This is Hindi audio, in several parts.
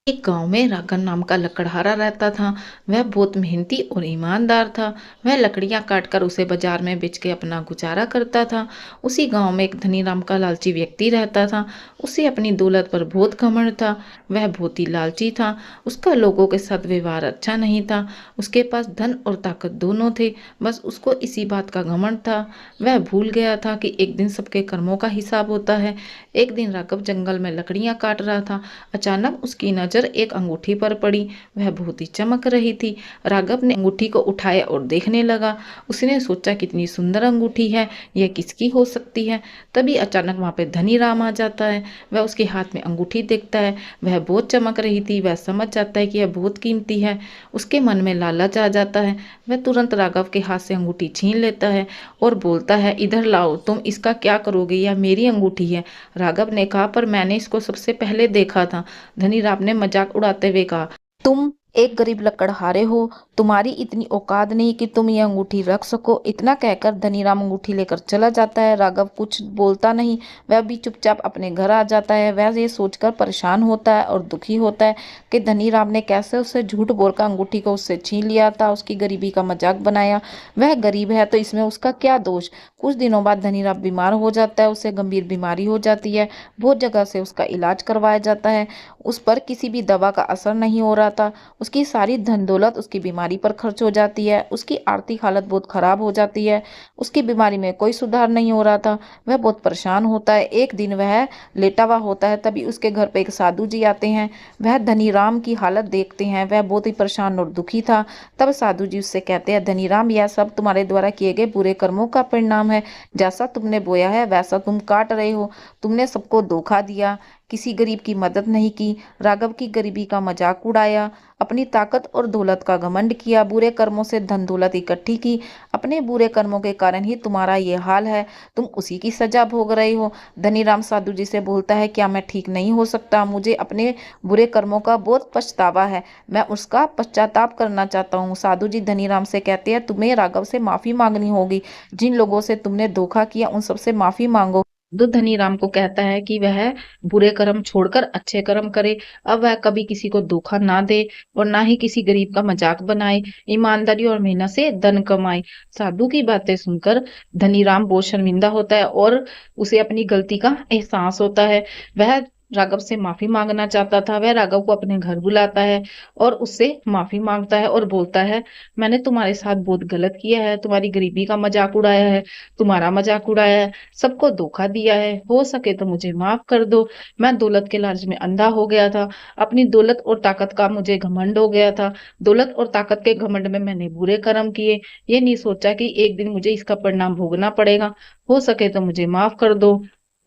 एक गांव में राघव नाम का लकड़हारा रहता था। वह बहुत मेहनती और ईमानदार था। वह लकड़ियां काटकर उसे बाजार में बेच के अपना गुजारा करता था। उसी गांव में एक धनी नाम का लालची व्यक्ति रहता था। उसे अपनी दौलत पर बहुत घमंड था। वह बहुत ही लालची था। उसका लोगों के साथ व्यवहार अच्छा नहीं था। उसके पास धन और ताकत दोनों थे, बस उसको इसी बात का घमंड था। वह भूल गया था कि एक दिन सबके कर्मों का हिसाब होता है। एक दिन राघव जंगल में लकड़ियां काट रहा था। अचानक उसकी नजर एक अंगूठी पर पड़ी। वह बहुत ही चमक रही थी। राघव ने अंगूठी को उठाया और देखने लगा। उसने सोचा कितनी सुंदर अंगूठी है, यह किसकी हो सकती है। तभी अचानक वहां पे धनी राम आ जाता है। वह उसके हाथ में अंगूठी देखता है। वह बहुत चमक रही थी। वह समझ जाता है कि यह बहुत कीमती है। उसके मन में लालच आ जाता है। वह तुरंत राघव के हाथ से अंगूठी छीन लेता है और बोलता है, इधर लाओ, तुम इसका क्या करोगे, यह मेरी अंगूठी है। राघव ने कहा, पर मैंने इसको सबसे पहले देखा था। धनीराम ने मजाक उड़ाते हुए कहा, तुम एक गरीब लकड़हारे हो, तुम्हारी इतनी औकात नहीं कि तुम ये अंगूठी रख सको। इतना कहकर धनीराम अंगूठी लेकर चला जाता है। राघव कुछ बोलता नहीं। वह भी चुपचाप अपने घर आ जाता है। वह ये सोचकर परेशान होता है और दुखी होता है कि धनीराम ने कैसे उससे झूठ बोलकर अंगूठी को उससे छीन लिया था, उसकी गरीबी का मजाक बनाया। वह गरीब है तो इसमें उसका क्या दोष। कुछ दिनों बाद धनीराम बीमार हो जाता है। उसे गंभीर बीमारी हो जाती है। बहुत जगह से उसका इलाज करवाया जाता है। उस पर किसी भी दवा का असर नहीं हो रहा था। उसकी सारी धन दौलत उसकी बीमारी पर खर्च हो जाती है। उसकी आर्थिक हालत बहुत खराब हो जाती है। उसकी बीमारी में कोई सुधार नहीं हो रहा था। वह बहुत परेशान होता है। एक दिन वह लेटा हुआ होता है, तभी उसके घर पे एक साधु जी आते हैं। वह धनीराम की हालत देखते हैं। वह बहुत ही परेशान और दुखी था। तब साधु जी उससे कहते हैं, धनीराम, यह सब तुम्हारे द्वारा किए गए बुरे कर्मों का परिणाम है। जैसा तुमने बोया है वैसा तुम काट रहे हो। तुमने सबको धोखा दिया, किसी गरीब की मदद नहीं की, राघव की गरीबी का मजाक उड़ाया, अपनी ताकत और दौलत का घमंड किया, बुरे कर्मों से धन दौलत इकट्ठी की। अपने बुरे कर्मों के कारण ही तुम्हारा ये हाल है। तुम उसी की सजा भोग रहे हो। धनीराम साधु जी से बोलता है, क्या मैं ठीक नहीं हो सकता? मुझे अपने बुरे कर्मों का बहुत पछतावा है। मैं उसका पश्चाताप करना चाहता हूँ। साधु जी धनीराम से कहते हैं, तुम्हें राघव से माफी मांगनी होगी। जिन लोगों से तुमने धोखा किया उन सबसे माफी मांगो। तो धनीराम को कहता है कि वह बुरे कर्म छोड़कर अच्छे कर्म करे। अब वह कभी किसी को धोखा ना दे और ना ही किसी गरीब का मजाक बनाए। ईमानदारी और मेहनत से धन कमाए। साधु की बातें सुनकर धनीराम बहुत शर्मिंदा होता है और उसे अपनी गलती का एहसास होता है। वह राघव से माफी मांगना चाहता था। वह राघव को अपने घर बुलाता है और उससे माफी मांगता है और बोलता है, मैंने तुम्हारे साथ बहुत गलत किया है। तुम्हारी गरीबी का मजाक उड़ाया है, तुम्हारा मजाक उड़ाया है, सबको धोखा दिया है। हो सके तो मुझे माफ कर दो। मैं दौलत के लालच में अंधा हो गया था। अपनी दौलत और ताकत का मुझे घमंड हो गया था। दौलत और ताकत के घमंड में मैंने बुरे कर्म किए। ये नहीं सोचा कि एक दिन मुझे इसका परिणाम भोगना पड़ेगा। हो सके तो मुझे माफ कर दो।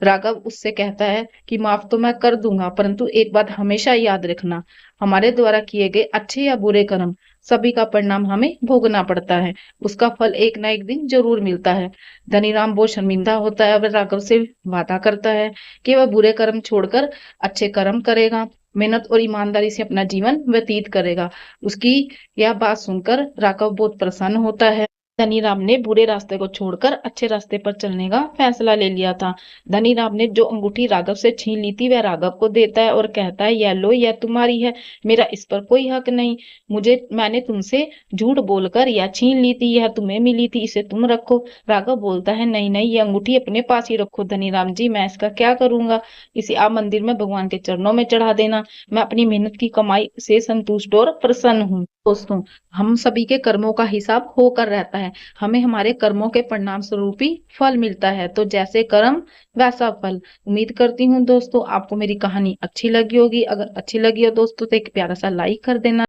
राघव उससे कहता है कि माफ तो मैं कर दूंगा, परंतु एक बात हमेशा याद रखना, हमारे द्वारा किए गए अच्छे या बुरे कर्म सभी का परिणाम हमें भोगना पड़ता है। उसका फल एक ना एक दिन जरूर मिलता है। धनीराम बहुत शर्मिंदा होता है। वह राघव से वादा करता है कि वह बुरे कर्म छोड़कर अच्छे कर्म करेगा, मेहनत और ईमानदारी से अपना जीवन व्यतीत करेगा। उसकी यह बात सुनकर राघव बहुत प्रसन्न होता है। धनीराम ने बुरे रास्ते को छोड़कर अच्छे रास्ते पर चलने का फैसला ले लिया था। धनीराम ने जो अंगूठी राघव से छीन ली थी वह राघव को देता है और कहता है, यह लो, यह तुम्हारी है, मेरा इस पर कोई हक नहीं। मैंने तुमसे झूठ बोलकर यह छीन ली थी, यह तुम्हें मिली थी, इसे तुम रखो। राघव बोलता है, नहीं नहीं, ये अंगूठी अपने पास ही रखो धनीराम जी, मैं इसका क्या करूंगा? इसे आप मंदिर में भगवान के चरणों में चढ़ा देना। मैं अपनी मेहनत की कमाई से संतुष्ट और प्रसन्न हूँ। दोस्तों, हम सभी के कर्मों का हिसाब होकर रहता है। हमें हमारे कर्मों के परिणाम स्वरूप ही फल मिलता है। तो जैसे कर्म वैसा फल। उम्मीद करती हूँ दोस्तों आपको मेरी कहानी अच्छी लगी होगी। अगर अच्छी लगी हो दोस्तों तो एक प्यारा सा लाइक कर देना।